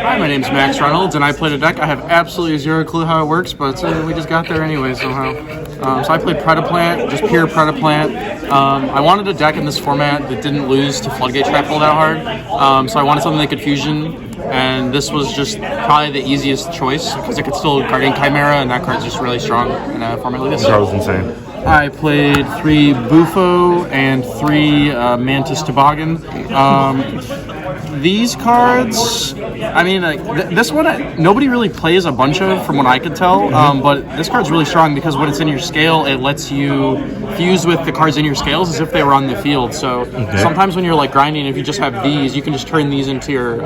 Hi, my name's Max Reynolds, and I played a deck. I have absolutely zero clue how it works, but we just got there anyway somehow. So I played Predaplant, just pure Predaplant. I wanted a deck in this format that didn't lose to Floodgate Trap all that hard. So I wanted something that could fusion, and this was just probably the easiest choice because it could still Guardian Chimera, and that card's just really strong in a format like this. That was insane. I played 3 Bufo and 3 Mantis Toboggan. These cards, I mean, like, this one nobody really plays a bunch of, from what I could tell. But this card's really strong because when it's in your scale, it lets you fuse with the cards in your scales as if they were on the field. So sometimes when you're like grinding, if you just have these, you can just turn these into your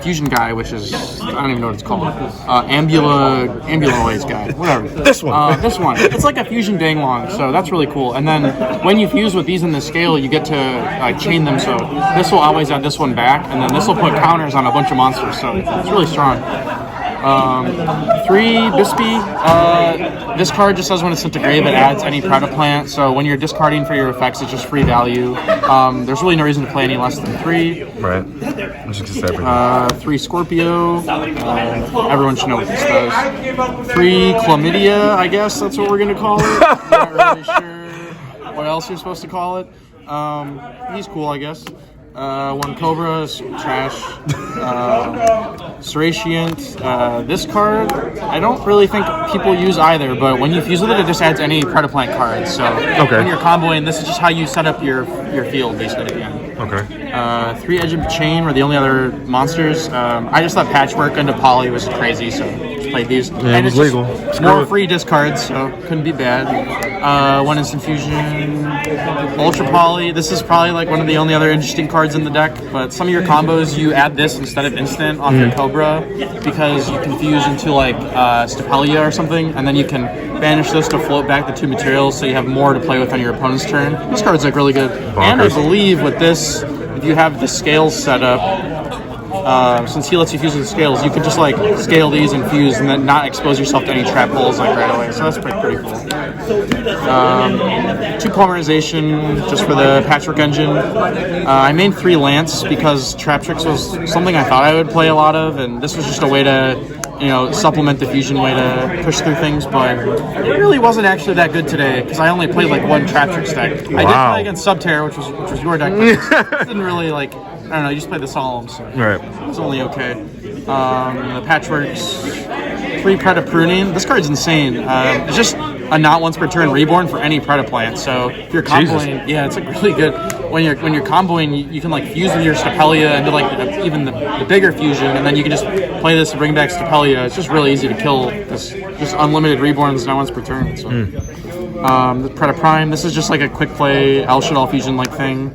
fusion guy, which is, I don't even know what it's called, Ambuloids guy, whatever. This one. This one. It's like a fusion dang long, so that's really cool. And then when you fuse with these in the scale, you get to chain them. So this will always add this one back, and then this will put counters on a bunch of monsters. So it's really strong. 3 Bispy. This card just says when it's sent to grave, it adds any Predaplant. So when you're discarding for your effects, it's just free value. There's really no reason to play any less than 3. Right. Just everything. 3 Scorpio. Everyone should know what this does. 3 Chlamydia, I guess that's what we're going to call it. Not really sure what else you're supposed to call it. He's cool, I guess. 1 Cobra, trash. Seratiant. This card, I don't really think people use either, but when you fuse with it, it just adds any Predaplant cards. So when you're comboing, this is just how you set up your field, basically, at the end. Okay. 3 Edge of Chain were the only other monsters. I just thought Patchwork into Poly was crazy, so just played these. Yeah, and it was legal. More free discards, so couldn't be bad. 1 Instant Fusion. Ultra Poly. This is probably like one of the only other interesting cards in the deck, but some of your combos, you add this instead of instant off your Cobra because you can fuse into like Stapelia or something, and then you can banish this to float back the 2 materials so you have more to play with on your opponent's turn. This card's like really good. Bonkers. And I believe with this, if you have the scales set up, since he lets you fuse with the scales, you can just like scale these and fuse and then not expose yourself to any trap holes like right away. So that's pretty cool. 2 Polymerization just for the Patchwork engine. I made 3 Lance because Trap Tricks was something I thought I would play a lot of, and this was just a way to supplement the fusion way to push through things, but it really wasn't actually that good today because I only played like 1 Trap Tricks deck. Wow. I did play against Subterror, which was your deck, but it didn't really like, I don't know, you just played the Solemn, so it's only okay. The Patchworks, 3 Preda Pruning. This card's insane. It's just a not once per turn reborn for any Predaplant. So if you're comboing, it's like really good. When you're comboing, you can like fuse with your Stapelia into like even the bigger fusion, and then you can just play this to bring back Stapelia. It's just really easy to kill this just unlimited reborns not once per turn. So. The Preda Prime, this is just like a quick play El Shaddoll fusion like thing.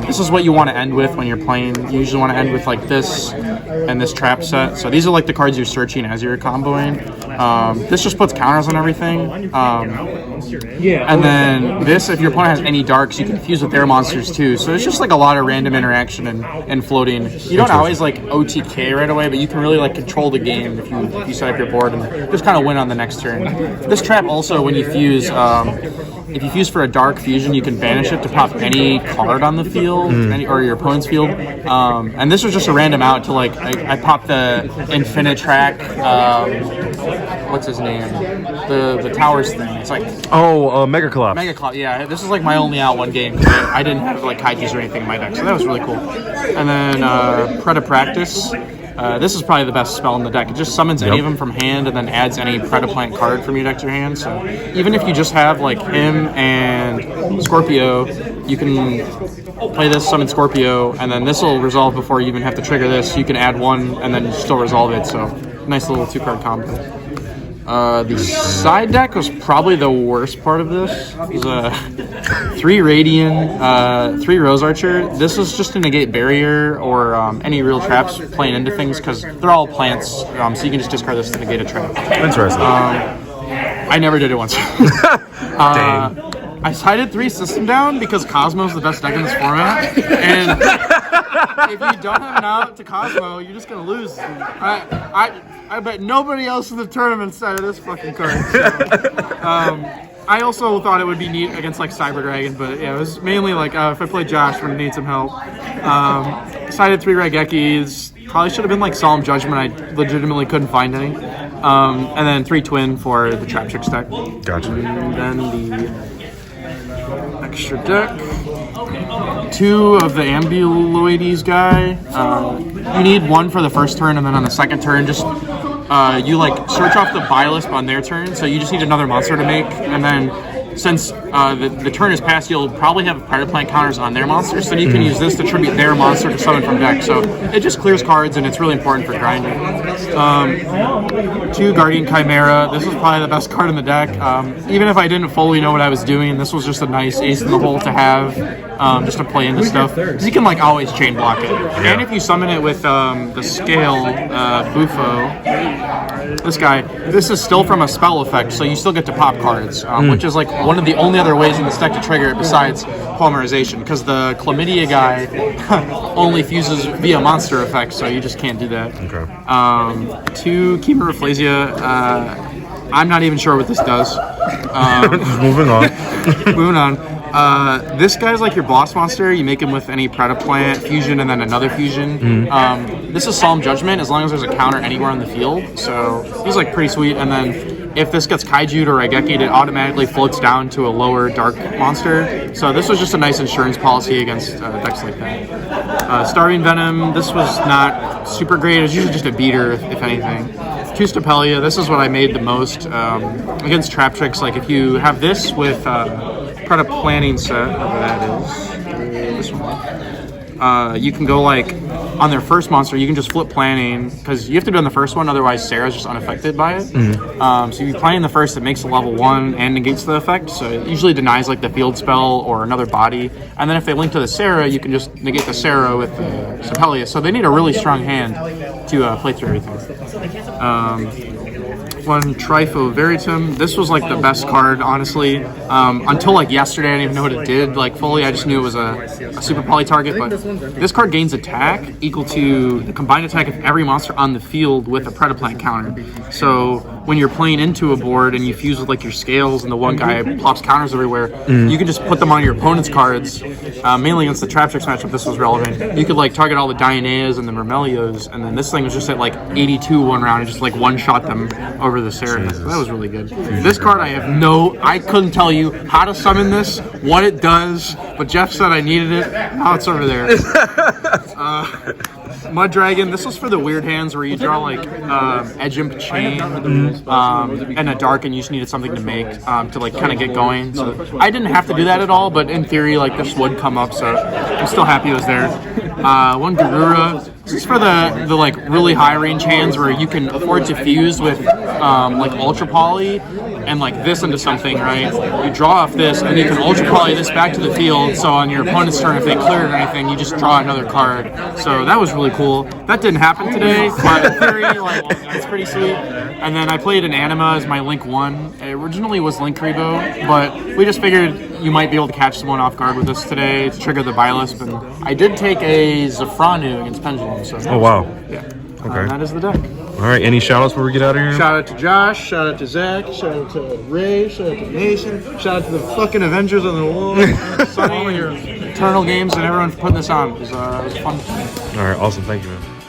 This is what you want to end with when you're playing. You usually want to end with like this and this trap set. So these are like the cards you're searching as you're comboing. This just puts counters on everything. And then this, if your opponent has any darks, you can fuse with their monsters too. So it's just like a lot of random interaction and floating. You don't always like OTK right away, but you can really like control the game if you set up your board and just kind of win on the next turn. This trap also, when you fuse, if you fuse for a dark fusion, you can banish it to pop any card on the field, or your opponent's field. And this was just a random out to like, I popped the Infinitrack, what's his name? The Towers thing. It's like... Mega Collapse. Mega Collapse, yeah. This is like my only out one game because I didn't have like Kaijus or anything in my deck, so that was really cool. And then Preda Practice. This is probably the best spell in the deck. It just summons any of them from hand and then adds any Predaplant card from your deck to your hand. So even if you just have like him and Scorpio, you can play this, summon Scorpio, and then this will resolve before you even have to trigger this. You can add 1 and then still resolve it. So nice little 2-card combo. The side deck was probably the worst part of this. It was 3 Radiant, 3 Rose Archer. This is just to negate barrier or any real traps playing into things because they're all plants, so you can just discard this to negate a trap. Interesting. I never did it once. Dang. I sided 3 System Down because Cosmo's the best deck in this format, and if you don't have an out to Cosmo, you're just gonna lose. I bet nobody else in the tournament sided this fucking card. So, I also thought it would be neat against like Cyber Dragon, but yeah, it was mainly like if I play Josh, I'm gonna need some help. Sided 3 Raigekis, Probably should have been like Solemn Judgment. I legitimately couldn't find any. And then 3 twin for the Trap Chicks deck. Gotcha. And then the extra deck. 2 of the Ambuloides guy. You need 1 for the first turn, and then on the second turn, just you like search off the buy list on their turn. So you just need another monster to make, and then since the turn is passed, you'll probably have Predaplant counters on their monsters, so you can use this to tribute their monster to summon from deck. So it just clears cards, and it's really important for grinding. 2 Guardian Chimera. This was probably the best card in the deck. Even if I didn't fully know what I was doing, this was just a nice ace in the hole to have, just to play into stuff. Because you can like always chain block it. And if you summon it with the Scale Bufo, this is still from a spell effect, so you still get to pop cards, which is like one of the only other ways in this deck to trigger it besides polymerization, because the Chlamydia guy only fuses via monster effects, so you just can't do that. Okay. 2 Chemorophlasia. I'm not even sure what this does. Moving on. Moving on. This guy's like your boss monster. You make him with any Predaplant, fusion, and then another fusion. This is Solemn Judgment as long as there's a counter anywhere on the field. So he's like pretty sweet. And then if this gets Kaiju'd or Raigekki'd, it automatically floats down to a lower dark monster. So this was just a nice insurance policy against decks like that. Starving Venom. This was not super great. It was usually just a beater, if anything. 2 Stapelia. This is what I made the most against Trap Tricks. Like if you have this with Predaplanting set, whatever that is, this one. You can go like on their first monster, you can just flip planning because you have to do on the first one, otherwise Sarah's just unaffected by it. So if you play in the first, it makes a level 1 and negates the effect. So it usually denies like the field spell or another body. And then if they link to the Sarah, you can just negate the Sarah with the Stapelia. So they need a really strong hand to play through everything. 1 Trifo Veritum. This was like the best card, honestly. Until like yesterday, I didn't even know what it did like fully. I just knew it was a super poly target. But this card gains attack equal to the combined attack of every monster on the field with a Predaplant counter. So when you're playing into a board and you fuse with like your scales and the one guy pops counters everywhere, you can just put them on your opponent's cards. Mainly against the Trap Tricks matchup, this was relevant. You could like target all the Dianeas and the Mermelios, and then this thing was just at like 82 one round and just like one-shot them over the Sarah. So that was really good. This card, I couldn't tell you how to summon this, what it does, but Jeff said I needed it. Now it's over there. Mud Dragon. This was for the weird hands where you draw like Edge Imp Chain and a Dark, and you just needed something to make to like kind of get going. So I didn't have to do that at all, but in theory, like this would come up. So I'm still happy it was there. 1 Garura. This is for the like really high range hands where you can afford to fuse with like Ultra Poly and like this into something, right? You draw off this and you can Ultra Poly this back to the field, so on your opponent's turn if they clear it or anything, you just draw another card. So that was really cool. That didn't happen today, but in theory, like, it's pretty sweet. And then I played an Anima as my Link 1. It originally was Link Rebo, but we just figured you might be able to catch someone off guard with this today to trigger the buy list. And I did take a Zafranu against Pendulum. So Oh, wow. Yeah. Okay. That is the deck. All right, any shout-outs before we get out of here? Shout out to Josh, shout out to Zach, shout out to Ray, shout out to Mason, shout out to the fucking Avengers on the wall, Sonny, your Eternal Games, and everyone for putting this on. It was fun. All right, awesome. Thank you, man.